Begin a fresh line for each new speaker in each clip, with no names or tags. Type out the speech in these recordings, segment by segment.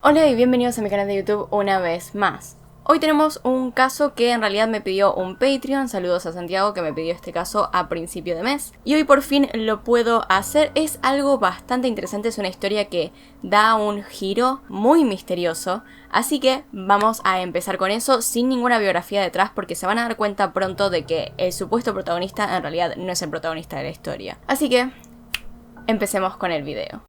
Hola y bienvenidos a mi canal de YouTube una vez más. Hoy tenemos un caso que en realidad me pidió un Patreon, saludos a Santiago que me pidió este caso a principio de mes. Y hoy por fin lo puedo hacer, es algo bastante interesante, es una historia que da un giro muy misterioso. Así que vamos a empezar con eso sin ninguna biografía detrás porque se van a dar cuenta pronto de que el supuesto protagonista en realidad no es el protagonista de la historia. Así que empecemos con el video.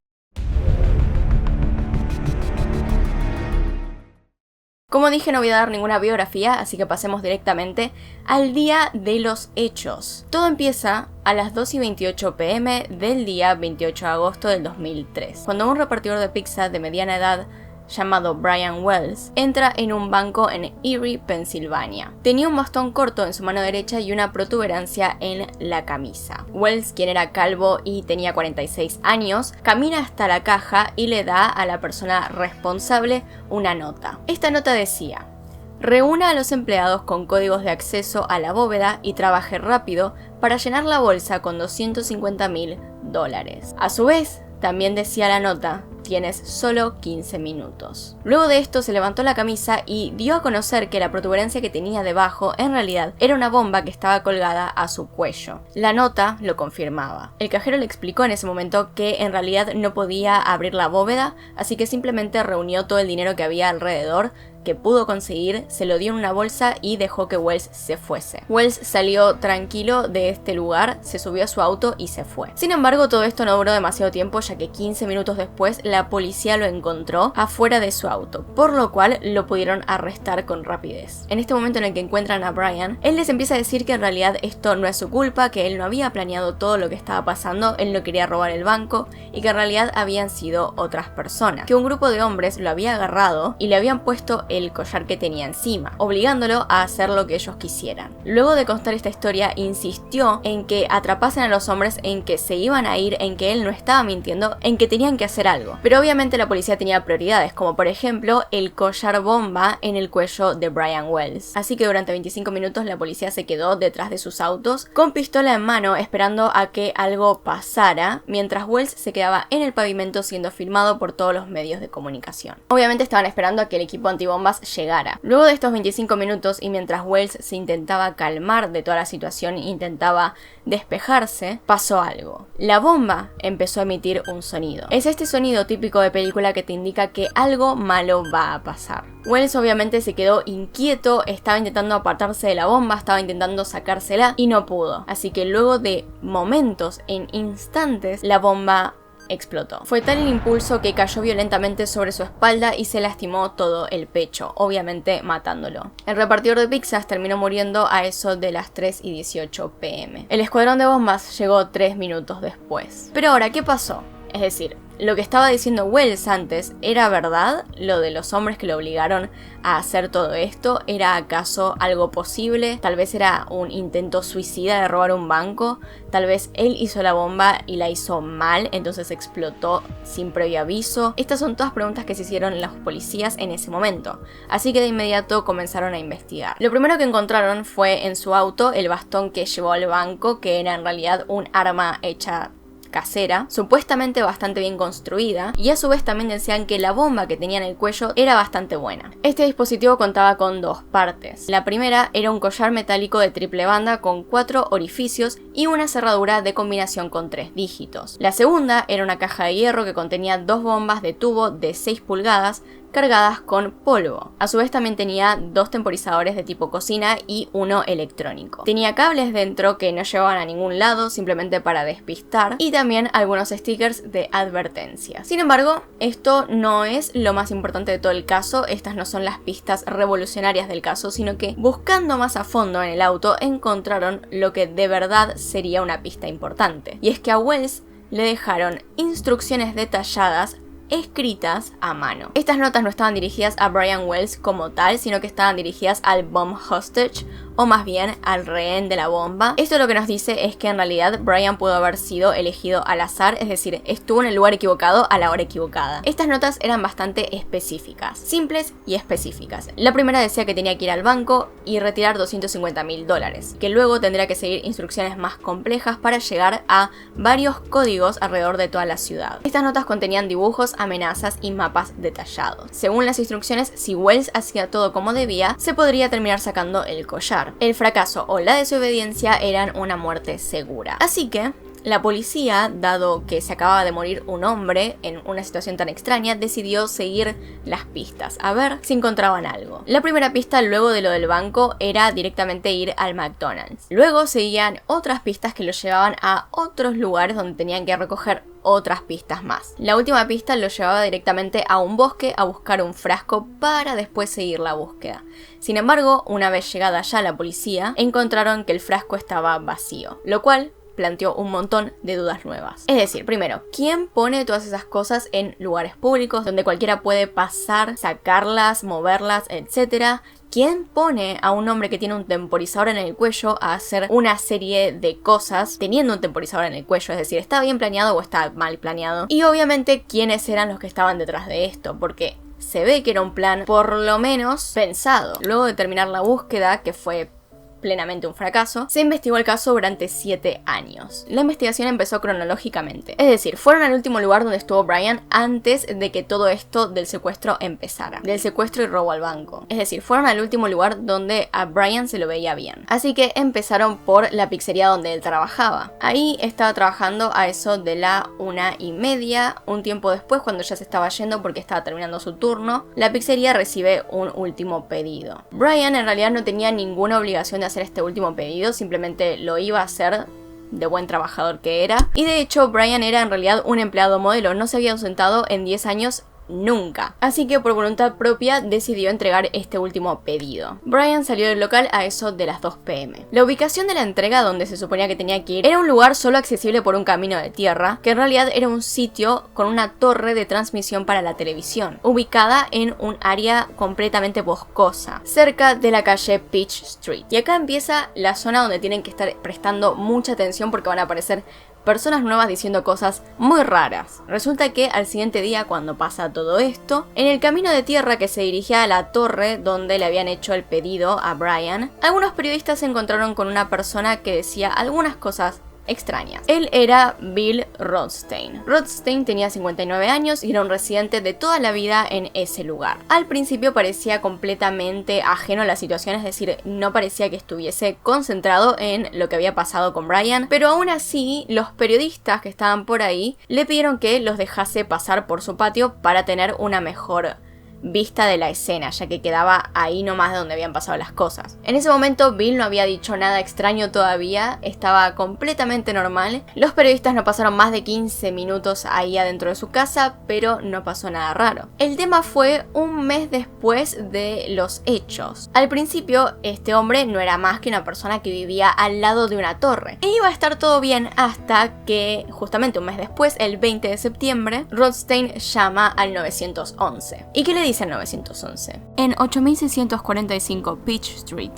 Como dije, no voy a dar ninguna biografía, así que pasemos directamente al día de los hechos. Todo empieza a las 2:28 p.m. del día 28 de agosto del 2003, cuando un repartidor de pizza de mediana edad llamado Brian Wells entra en un banco en Erie, Pensilvania. Tenía un bastón corto en su mano derecha y una protuberancia en la camisa. Wells, quien era calvo y tenía 46 años, camina hasta la caja y le da a la persona responsable una nota. Esta nota decía: reúna a los empleados con códigos de acceso a la bóveda y trabaje rápido para llenar la bolsa con $250,000. A su vez, también decía la nota: tienes solo 15 minutos. Luego de esto se levantó la camisa y dio a conocer que la protuberancia que tenía debajo en realidad era una bomba que estaba colgada a su cuello. La nota lo confirmaba. El cajero le explicó en ese momento que en realidad no podía abrir la bóveda, así que simplemente reunió todo el dinero que había alrededor, que pudo conseguir, se lo dio en una bolsa y dejó que Wells se fuese. Wells salió tranquilo de este lugar, se subió a su auto y se fue. Sin embargo, todo esto no duró demasiado tiempo, ya que 15 minutos después la policía lo encontró afuera de su auto, por lo cual lo pudieron arrestar con rapidez. En este momento en el que encuentran a Brian, él les empieza a decir que en realidad esto no es su culpa, que él no había planeado todo lo que estaba pasando, él no quería robar el banco y que en realidad habían sido otras personas, que un grupo de hombres lo había agarrado y le habían puesto el collar que tenía encima, obligándolo a hacer lo que ellos quisieran. Luego de contar esta historia, insistió en que atrapasen a los hombres, en que se iban a ir, en que él no estaba mintiendo, en que tenían que hacer algo. Pero obviamente la policía tenía prioridades, como por ejemplo el collar bomba en el cuello de Brian Wells. Así que durante 25 minutos la policía se quedó detrás de sus autos, con pistola en mano, esperando a que algo pasara, mientras Wells se quedaba en el pavimento siendo filmado por todos los medios de comunicación. Obviamente estaban esperando a que el equipo antibombas llegara. Luego de estos 25 minutos y mientras Wells se intentaba calmar de toda la situación e intentaba despejarse, pasó algo. La bomba empezó a emitir un sonido. Es este sonido típico de película que te indica que algo malo va a pasar. Wells obviamente se quedó inquieto, estaba intentando apartarse de la bomba, estaba intentando sacársela y no pudo. Así que luego de momentos, en instantes, la bomba explotó. Fue tal el impulso que cayó violentamente sobre su espalda y se lastimó todo el pecho, obviamente matándolo. El repartidor de pizzas terminó muriendo a eso de las 3:18 p.m. El escuadrón de bombas llegó 3 minutos después. Pero ahora, ¿qué pasó? Es decir, lo que estaba diciendo Wells antes, ¿era verdad? ¿Lo de los hombres que lo obligaron a hacer todo esto? ¿Era acaso algo posible? ¿Tal vez era un intento suicida de robar un banco? ¿Tal vez él hizo la bomba y la hizo mal, entonces explotó sin previo aviso? Estas son todas preguntas que se hicieron los policías en ese momento, así que de inmediato comenzaron a investigar. Lo primero que encontraron fue en su auto el bastón que llevó al banco, que era en realidad un arma hecha casera, supuestamente bastante bien construida, y a su vez también decían que la bomba que tenía en el cuello era bastante buena. Este dispositivo contaba con dos partes. La primera era un collar metálico de triple banda con 4 orificios y una cerradura de combinación con 3 dígitos. La segunda era una caja de hierro que contenía 2 bombas de tubo de 6 pulgadas cargadas con polvo. A su vez también tenía 2 temporizadores de tipo cocina y uno electrónico. Tenía cables dentro que no llevaban a ningún lado, simplemente para despistar, y también algunos stickers de advertencia. Sin embargo, esto no es lo más importante de todo el caso, estas no son las pistas revolucionarias del caso, sino que buscando más a fondo en el auto encontraron lo que de verdad sería una pista importante. Y es que a Wells le dejaron instrucciones detalladas escritas a mano. Estas notas no estaban dirigidas a Brian Wells como tal, sino que estaban dirigidas al bomb hostage o más bien al rehén de la bomba. Esto lo que nos dice es que en realidad Brian pudo haber sido elegido al azar, es decir, estuvo en el lugar equivocado a la hora equivocada. Estas notas eran bastante específicas, simples y específicas. La primera decía que tenía que ir al banco y retirar $250.000, que luego tendría que seguir instrucciones más complejas para llegar a varios códigos alrededor de toda la ciudad. Estas notas contenían dibujos, amenazas y mapas detallados. Según las instrucciones, si Wells hacía todo como debía, se podría terminar sacando el collar. El fracaso o la desobediencia eran una muerte segura. Así que la policía, dado que se acababa de morir un hombre en una situación tan extraña, decidió seguir las pistas, a ver si encontraban algo. La primera pista luego de lo del banco era directamente ir al McDonald's. Luego seguían otras pistas que los llevaban a otros lugares donde tenían que recoger otras pistas más. La última pista lo llevaba directamente a un bosque a buscar un frasco para después seguir la búsqueda. Sin embargo, una vez llegada allá la policía, encontraron que el frasco estaba vacío, lo cual planteó un montón de dudas nuevas. Es decir, primero, ¿quién pone todas esas cosas en lugares públicos donde cualquiera puede pasar, sacarlas, moverlas, etcétera? ¿Quién pone a un hombre que tiene un temporizador en el cuello a hacer una serie de cosas teniendo un temporizador en el cuello? Es decir, ¿está bien planeado o está mal planeado? Y obviamente, ¿quiénes eran los que estaban detrás de esto? Porque se ve que era un plan por lo menos pensado. Luego de terminar la búsqueda, que fue plenamente un fracaso, se investigó el caso durante 7 años. La investigación empezó cronológicamente, es decir, fueron al último lugar donde estuvo Brian antes de que todo esto del secuestro empezara, del secuestro y robo al banco. Es decir, fueron al último lugar donde a Brian se lo veía bien. Así que empezaron por la pizzería donde él trabajaba. Ahí estaba trabajando a eso de la 1:30, un tiempo después, cuando ya se estaba yendo porque estaba terminando su turno, la pizzería recibe un último pedido. Brian en realidad no tenía ninguna obligación de hacer este último pedido, simplemente lo iba a hacer de buen trabajador que era. Y de hecho Brian era en realidad un empleado modelo, no se había ausentado en 10 años nunca. Así que por voluntad propia decidió entregar este último pedido. Brian salió del local a eso de las 2 p.m. La ubicación de la entrega donde se suponía que tenía que ir era un lugar solo accesible por un camino de tierra, que en realidad era un sitio con una torre de transmisión para la televisión, ubicada en un área completamente boscosa, cerca de la calle Peach Street. Y acá empieza la zona donde tienen que estar prestando mucha atención porque van a aparecer personas nuevas diciendo cosas muy raras. Resulta que al siguiente día, cuando pasa todo esto, en el camino de tierra que se dirigía a la torre donde le habían hecho el pedido a Brian, algunos periodistas se encontraron con una persona que decía algunas cosas extrañas. Él era Bill Rothstein. Rothstein tenía 59 años y era un residente de toda la vida en ese lugar. Al principio parecía completamente ajeno a la situación, es decir, no parecía que estuviese concentrado en lo que había pasado con Brian, pero aún así los periodistas que estaban por ahí le pidieron que los dejase pasar por su patio para tener una mejor vista de la escena, ya que quedaba ahí nomás de donde habían pasado las cosas. En ese momento Bill no había dicho nada extraño todavía, estaba completamente normal. Los periodistas no pasaron más de 15 minutos ahí adentro de su casa, pero no pasó nada raro. El tema fue un mes después de los hechos. Al principio, este hombre no era más que una persona que vivía al lado de una torre. E iba a estar todo bien hasta que, justamente un mes después, el 20 de septiembre, Rothstein llama al 911. ¿Y qué le dice el 911? En 8645 Peach Street,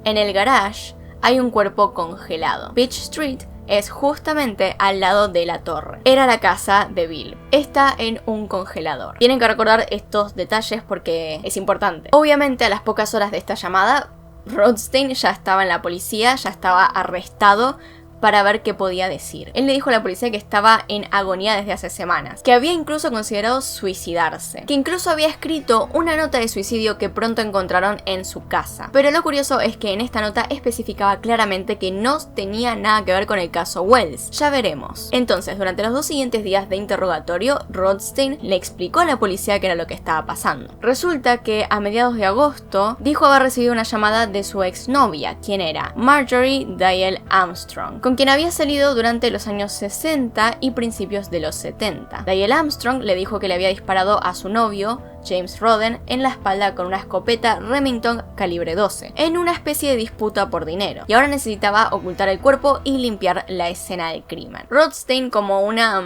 en el garage, hay un cuerpo congelado. Peach Street es justamente al lado de la torre. Era la casa de Bill. Está en un congelador. Tienen que recordar estos detalles porque es importante. Obviamente, a las pocas horas de esta llamada, Rothstein ya estaba en la policía, ya estaba arrestado para ver qué podía decir. Él le dijo a la policía que estaba en agonía desde hace semanas, que había incluso considerado suicidarse, que incluso había escrito una nota de suicidio que pronto encontraron en su casa. Pero lo curioso es que en esta nota especificaba claramente que no tenía nada que ver con el caso Wells. Ya veremos. Entonces, durante los 2 siguientes días de interrogatorio, Rothstein le explicó a la policía qué era lo que estaba pasando. Resulta que a mediados de agosto dijo haber recibido una llamada de su exnovia, quien era Marjorie Dale Armstrong, con quien había salido durante los años 60 y principios de los 70. Dale Armstrong le dijo que le había disparado a su novio James Roden, en la espalda con una escopeta Remington calibre 12, en una especie de disputa por dinero, y ahora necesitaba ocultar el cuerpo y limpiar la escena del crimen. Rothstein, como una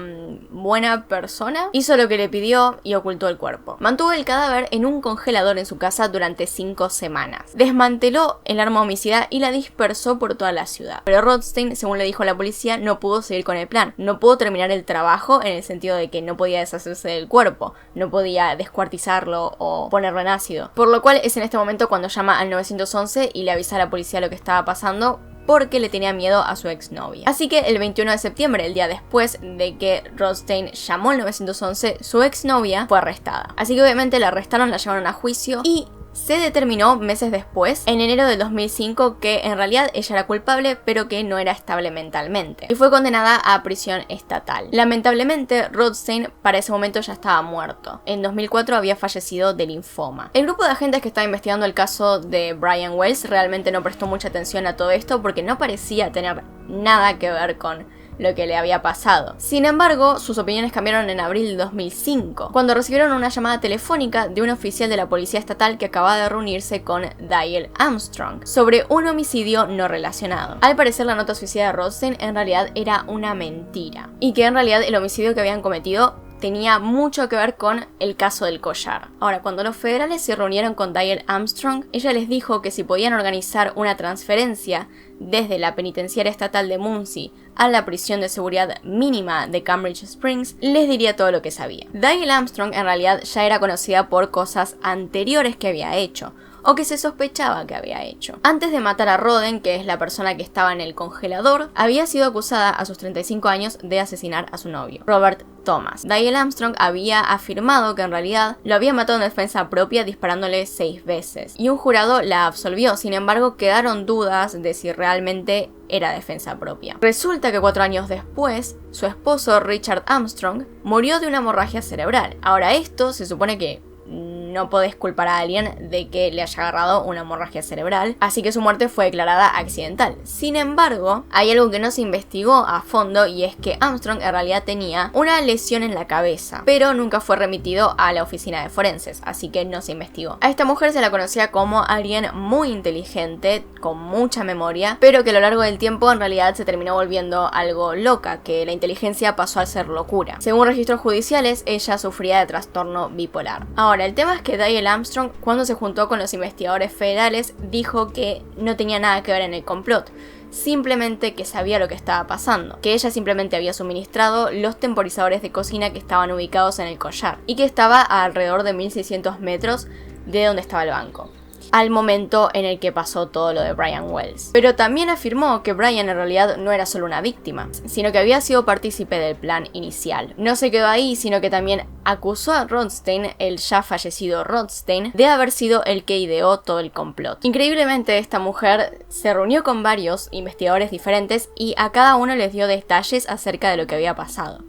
buena persona, hizo lo que le pidió y ocultó el cuerpo. Mantuvo el cadáver en un congelador en su casa durante 5 semanas. Desmanteló el arma homicida y la dispersó por toda la ciudad. Pero Rothstein, según le dijo a la policía, no pudo seguir con el plan. No pudo terminar el trabajo en el sentido de que no podía deshacerse del cuerpo, no podía descuartizarlo o ponerlo en ácido. Por lo cual es en este momento cuando llama al 911 y le avisa a la policía lo que estaba pasando, porque le tenía miedo a su exnovia. Así que el 21 de septiembre, el día después de que Rothstein llamó al 911, su exnovia fue arrestada. Así que obviamente la arrestaron, la llevaron a juicio y se determinó meses después, en enero del 2005, que en realidad ella era culpable, pero que no era estable mentalmente, y fue condenada a prisión estatal. Lamentablemente, Rothstein para ese momento ya estaba muerto. En 2004 había fallecido de linfoma. El grupo de agentes que estaba investigando el caso de Brian Wells realmente no prestó mucha atención a todo esto porque no parecía tener nada que ver con lo que le había pasado. Sin embargo, sus opiniones cambiaron en abril de 2005, cuando recibieron una llamada telefónica de un oficial de la policía estatal que acababa de reunirse con Dial Armstrong sobre un homicidio no relacionado. Al parecer, la nota suicida de Rothstein en realidad era una mentira, y que en realidad el homicidio que habían cometido tenía mucho que ver con el caso del collar. Ahora, cuando los federales se reunieron con Dial Armstrong, ella les dijo que si podían organizar una transferencia desde la penitenciaria estatal de Muncie a la prisión de seguridad mínima de Cambridge Springs, les diría todo lo que sabía. Dial Armstrong en realidad ya era conocida por cosas anteriores que había hecho, o que se sospechaba que había hecho. Antes de matar a Roden, que es la persona que estaba en el congelador, había sido acusada a sus 35 años de asesinar a su novio, Robert Thomas. Dial Armstrong había afirmado que en realidad lo había matado en defensa propia disparándole 6 veces, y un jurado la absolvió. Sin embargo, quedaron dudas de si realmente era defensa propia. Resulta que 4 años después, su esposo Richard Armstrong murió de una hemorragia cerebral. Ahora, esto se supone que no podés culpar a alguien de que le haya agarrado una hemorragia cerebral, así que su muerte fue declarada accidental. Sin embargo, hay algo que no se investigó a fondo, y es que Armstrong en realidad tenía una lesión en la cabeza, pero nunca fue remitido a la oficina de forenses, así que no se investigó. A esta mujer se la conocía como alguien muy inteligente, con mucha memoria, pero que a lo largo del tiempo en realidad se terminó volviendo algo loca, que la inteligencia pasó a ser locura. Según registros judiciales, ella sufría de trastorno bipolar. Ahora, el tema es que Dial Armstrong, cuando se juntó con los investigadores federales, dijo que no tenía nada que ver en el complot, simplemente que sabía lo que estaba pasando, que ella simplemente había suministrado los temporizadores de cocina que estaban ubicados en el collar, y que estaba a alrededor de 1600 metros de donde estaba el banco, al momento en el que pasó todo lo de Brian Wells. Pero también afirmó que Brian en realidad no era solo una víctima, sino que había sido partícipe del plan inicial. No se quedó ahí, sino que también acusó a Rothstein, el ya fallecido Rothstein, de haber sido el que ideó todo el complot. Increíblemente, esta mujer se reunió con varios investigadores diferentes y a cada uno les dio detalles acerca de lo que había pasado.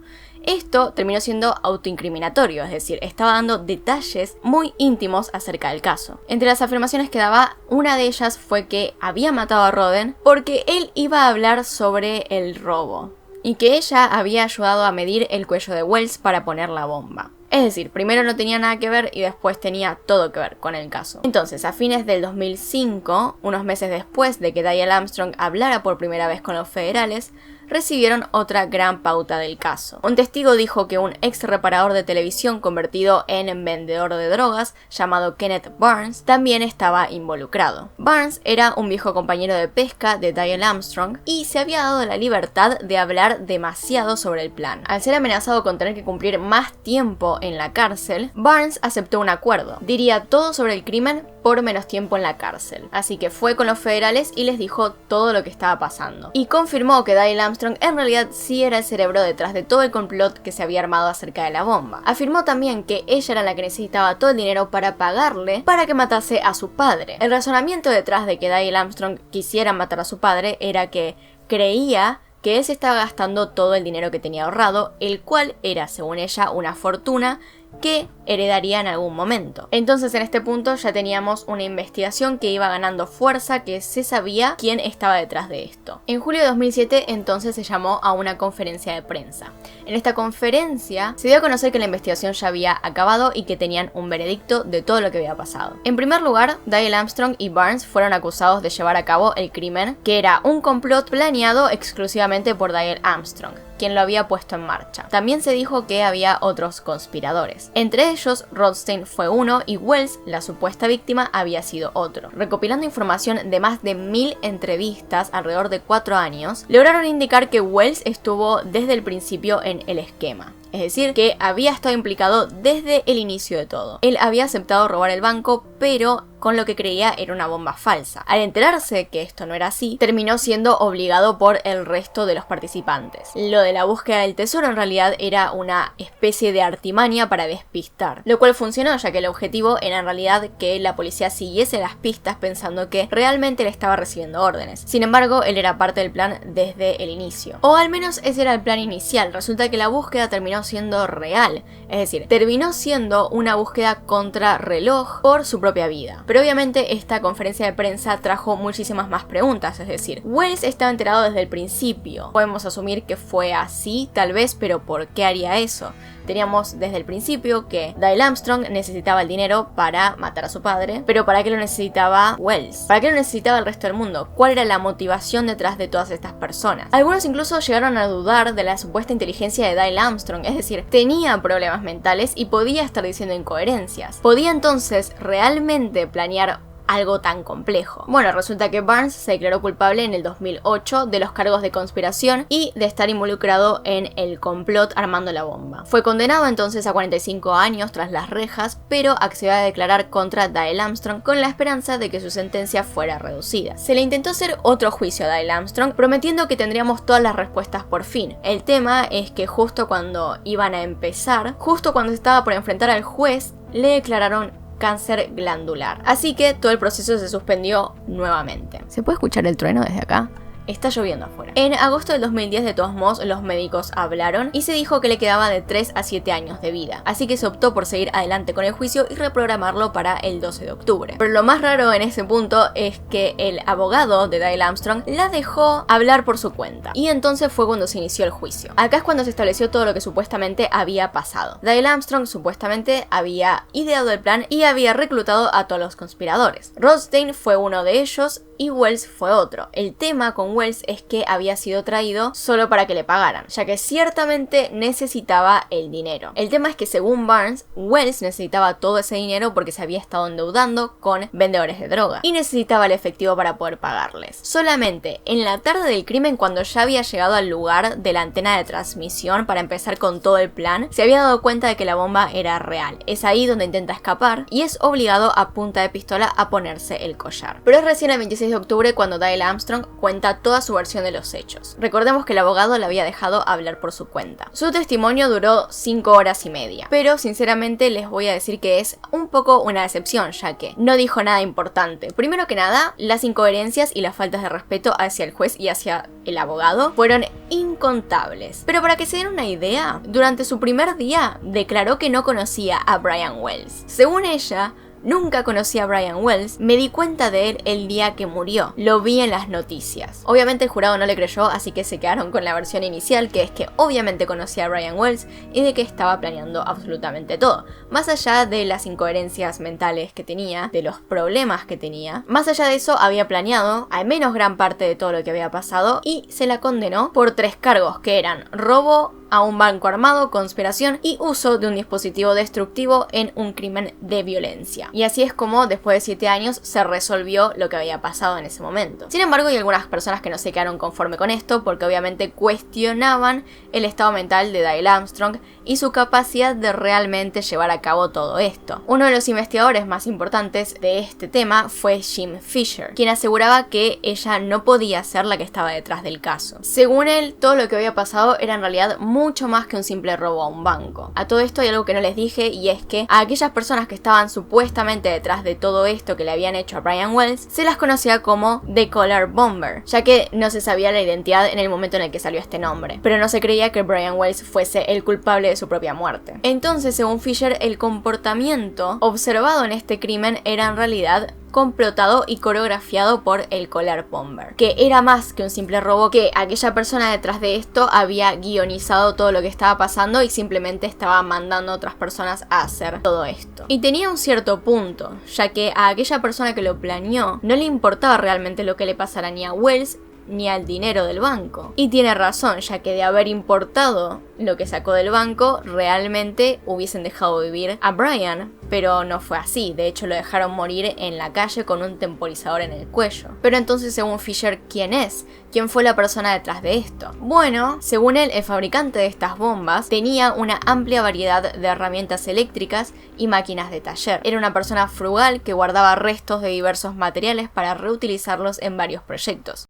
Esto terminó siendo autoincriminatorio, es decir, estaba dando detalles muy íntimos acerca del caso. Entre las afirmaciones que daba, una de ellas fue que había matado a Roden porque él iba a hablar sobre el robo, y que ella había ayudado a medir el cuello de Wells para poner la bomba. Es decir, primero no tenía nada que ver y después tenía todo que ver con el caso. Entonces, a fines del 2005, unos meses después de que Dial Armstrong hablara por primera vez con los federales, recibieron otra gran pauta del caso. Un testigo dijo que un ex reparador de televisión convertido en vendedor de drogas, llamado Kenneth Barnes, también estaba involucrado. Barnes era un viejo compañero de pesca de Dial Armstrong y se había dado la libertad de hablar demasiado sobre el plan. Al ser amenazado con tener que cumplir más tiempo en la cárcel, Barnes aceptó un acuerdo. Diría todo sobre el crimen por menos tiempo en la cárcel. Así que fue con los federales y les dijo todo lo que estaba pasando. Y confirmó que Dial Armstrong en realidad sí era el cerebro detrás de todo el complot que se había armado acerca de la bomba. Afirmó también que ella era la que necesitaba todo el dinero para pagarle para que matase a su padre. El razonamiento detrás de que Dial Armstrong quisiera matar a su padre era que creía que él se estaba gastando todo el dinero que tenía ahorrado, el cual era, según ella, una fortuna que heredaría en algún momento. Entonces en este punto ya teníamos una investigación que iba ganando fuerza, que se sabía quién estaba detrás de esto. En julio de 2007 entonces se llamó a una conferencia de prensa. En esta conferencia se dio a conocer que la investigación ya había acabado y que tenían un veredicto de todo lo que había pasado. En primer lugar, Dial Armstrong y Barnes fueron acusados de llevar a cabo el crimen, que era un complot planeado exclusivamente por Dial Armstrong, quien lo había puesto en marcha. También se dijo que había otros conspiradores. Entre ellos, Rothstein fue uno y Wells, la supuesta víctima, había sido otro. Recopilando información de más de 1000 entrevistas alrededor de 4 años, lograron indicar que Wells estuvo desde el principio en el esquema. Es decir, que había estado implicado desde el inicio de todo. Él había aceptado robar el banco, pero con lo que creía era una bomba falsa. Al enterarse que esto no era así, terminó siendo obligado por el resto de los participantes. Lo de la búsqueda del tesoro en realidad era una especie de artimaña para despistar, lo cual funcionó, ya que el objetivo era en realidad que la policía siguiese las pistas pensando que realmente él estaba recibiendo órdenes. Sin embargo, él era parte del plan desde el inicio. O al menos ese era el plan inicial. Resulta que la búsqueda terminó siendo real, es decir, terminó siendo una búsqueda contra reloj por su propia vida. Pero obviamente esta conferencia de prensa trajo muchísimas más preguntas, es decir, Wells estaba enterado desde el principio. Podemos asumir que fue así, tal vez, pero ¿por qué haría eso? Teníamos desde el principio que Dial Armstrong necesitaba el dinero para matar a su padre, pero ¿para qué lo necesitaba Wells? ¿Para qué lo necesitaba el resto del mundo? ¿Cuál era la motivación detrás de todas estas personas? Algunos incluso llegaron a dudar de la supuesta inteligencia de Dial Armstrong, es decir, tenía problemas mentales y podía estar diciendo incoherencias. ¿Podía entonces realmente planear algo tan complejo? Bueno, resulta que Barnes se declaró culpable en el 2008 de los cargos de conspiración y de estar involucrado en el complot armando la bomba. Fue condenado entonces a 45 años tras las rejas, pero accedió a declarar contra Dial Armstrong con la esperanza de que su sentencia fuera reducida. Se le intentó hacer otro juicio a Dial Armstrong, prometiendo que tendríamos todas las respuestas por fin. El tema es que justo cuando iban a empezar, justo cuando estaba por enfrentar al juez, le declararon cáncer glandular. Así que todo el proceso se suspendió nuevamente. ¿Se puede escuchar el trueno desde acá? Está lloviendo afuera. En agosto del 2010, de todos modos, los médicos hablaron y se dijo que le quedaba de 3 a 7 años de vida. Así que se optó por seguir adelante con el juicio y reprogramarlo para el 12 de octubre. Pero lo más raro en ese punto es que el abogado de Dial Armstrong la dejó hablar por su cuenta. Y entonces fue cuando se inició el juicio. Acá es cuando se estableció todo lo que supuestamente había pasado. Dial Armstrong supuestamente había ideado el plan y había reclutado a todos los conspiradores. Rothstein fue uno de ellos y Wells fue otro. El tema con Wells es que había sido traído solo para que le pagaran, ya que ciertamente necesitaba el dinero. El tema es que según Barnes, Wells necesitaba todo ese dinero porque se había estado endeudando con vendedores de droga y necesitaba el efectivo para poder pagarles. Solamente en la tarde del crimen, cuando ya había llegado al lugar de la antena de transmisión para empezar con todo el plan, se había dado cuenta de que la bomba era real. Es ahí donde intenta escapar y es obligado a punta de pistola a ponerse el collar. Pero es recién el 26 de octubre cuando Dial Armstrong cuenta toda su versión de los hechos. Recordemos que el abogado le había dejado hablar por su cuenta. Su testimonio duró 5 horas y media, pero sinceramente les voy a decir que es un poco una decepción, ya que no dijo nada importante. Primero que nada, las incoherencias y las faltas de respeto hacia el juez y hacia el abogado fueron incontables. Pero para que se den una idea, durante su primer día declaró que no conocía a Brian Wells. Según ella, nunca conocí a Brian Wells, me di cuenta de él el día que murió. Lo vi en las noticias. Obviamente el jurado no le creyó, así que se quedaron con la versión inicial, que es que obviamente conocía a Brian Wells y de que estaba planeando absolutamente todo. Más allá de las incoherencias mentales que tenía, de los problemas que tenía, más allá de eso había planeado al menos gran parte de todo lo que había pasado y se la condenó por 3 cargos, que eran robo a un banco armado, conspiración y uso de un dispositivo destructivo en un crimen de violencia. Y así es como después de 7 años se resolvió lo que había pasado en ese momento. Sin embargo, hay algunas personas que no se quedaron conforme con esto porque obviamente cuestionaban el estado mental de Dial Armstrong y su capacidad de realmente llevar a cabo todo esto. Uno de los investigadores más importantes de este tema fue Jim Fisher, quien aseguraba que ella no podía ser la que estaba detrás del caso. Según él, todo lo que había pasado era en realidad muy mucho más que un simple robo a un banco. A todo esto hay algo que no les dije, y es que a aquellas personas que estaban supuestamente detrás de todo esto que le habían hecho a Brian Wells se las conocía como The Collar Bomber, ya que no se sabía la identidad en el momento en el que salió este nombre, pero no se creía que Brian Wells fuese el culpable de su propia muerte. Entonces, según Fisher, el comportamiento observado en este crimen era en realidad complotado y coreografiado por el Collar Bomber, que era más que un simple robo, que aquella persona detrás de esto había guionizado todo lo que estaba pasando y simplemente estaba mandando a otras personas a hacer todo esto. Y tenía un cierto punto, ya que a aquella persona que lo planeó no le importaba realmente lo que le pasara ni a Wells ni al dinero del banco. Y tiene razón, ya que de haber importado lo que sacó del banco, realmente hubiesen dejado vivir a Brian, pero no fue así. De hecho, lo dejaron morir en la calle con un temporizador en el cuello. Pero entonces, según Fisher, ¿quién es? ¿Quién fue la persona detrás de esto? Bueno, según él, el fabricante de estas bombas tenía una amplia variedad de herramientas eléctricas y máquinas de taller. Era una persona frugal que guardaba restos de diversos materiales para reutilizarlos en varios proyectos.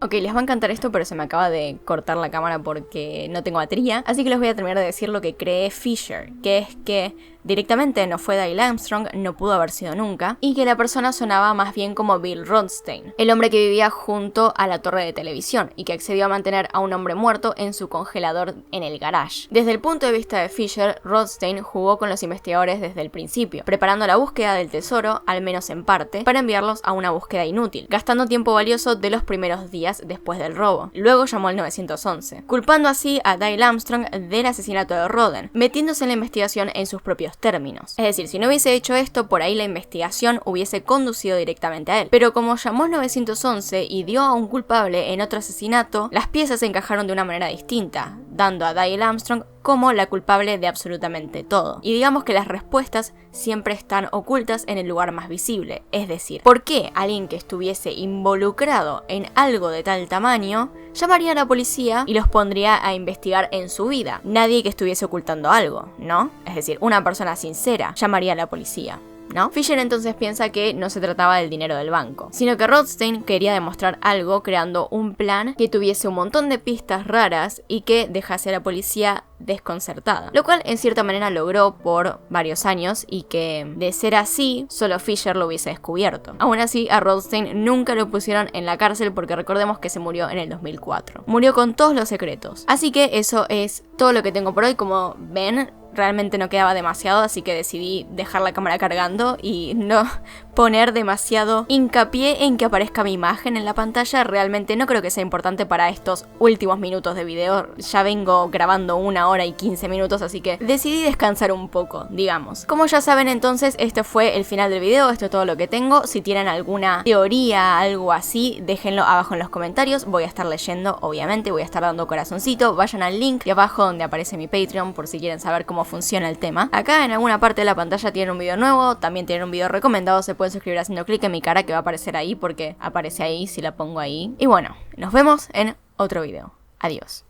Ok, les va a encantar esto, pero se me acaba de cortar la cámara porque no tengo batería, así que les voy a terminar de decir lo que cree Fisher, que es que directamente no fue Dale Armstrong, no pudo haber sido nunca, y que la persona sonaba más bien como Bill Rothstein, el hombre que vivía junto a la torre de televisión y que accedió a mantener a un hombre muerto en su congelador en el garage. Desde el punto de vista de Fisher, Rothstein jugó con los investigadores desde el principio, preparando la búsqueda del tesoro, al menos en parte, para enviarlos a una búsqueda inútil, gastando tiempo valioso de los primeros días después del robo. Luego llamó al 911, culpando así a Dale Armstrong del asesinato de Roden, metiéndose en la investigación en sus propios términos. Es decir, si no hubiese hecho esto, por ahí la investigación hubiese conducido directamente a él. Pero como llamó al 911 y dio a un culpable en otro asesinato, las piezas se encajaron de una manera distinta, dando a Dale Armstrong como la culpable de absolutamente todo. Y digamos que las respuestas siempre están ocultas en el lugar más visible. Es decir, ¿por qué alguien que estuviese involucrado en algo de tal tamaño llamaría a la policía y los pondría a investigar en su vida? Nadie que estuviese ocultando algo, ¿no? Es decir, una persona sincera llamaría a la policía, ¿no? Fisher entonces piensa que no se trataba del dinero del banco, sino que Rothstein quería demostrar algo creando un plan que tuviese un montón de pistas raras y que dejase a la policía desconcertada, lo cual en cierta manera logró por varios años, y que de ser así solo Fisher lo hubiese descubierto. Aún así, a Rothstein nunca lo pusieron en la cárcel porque recordemos que se murió en el 2004. Murió con todos los secretos. Así que eso es todo lo que tengo por hoy. Como ven, realmente no quedaba demasiado, así que decidí dejar la cámara cargando y no poner demasiado hincapié en que aparezca mi imagen en la pantalla. Realmente no creo que sea importante para estos últimos minutos de video. Ya vengo grabando 1 hora y 15 minutos, así que decidí descansar un poco, digamos. Como ya saben, entonces, este fue el final del video. Esto es todo lo que tengo. Si tienen alguna teoría, algo así, déjenlo abajo en los comentarios. Voy a estar leyendo, obviamente, voy a estar dando corazoncito. Vayan al link de abajo donde aparece mi Patreon por si quieren saber cómo funciona el tema. Acá en alguna parte de la pantalla tienen un video nuevo, también tienen un video recomendado. Se pueden suscribir haciendo clic en mi cara, que va a aparecer ahí porque aparece ahí si la pongo ahí. Y bueno, nos vemos en otro video. Adiós.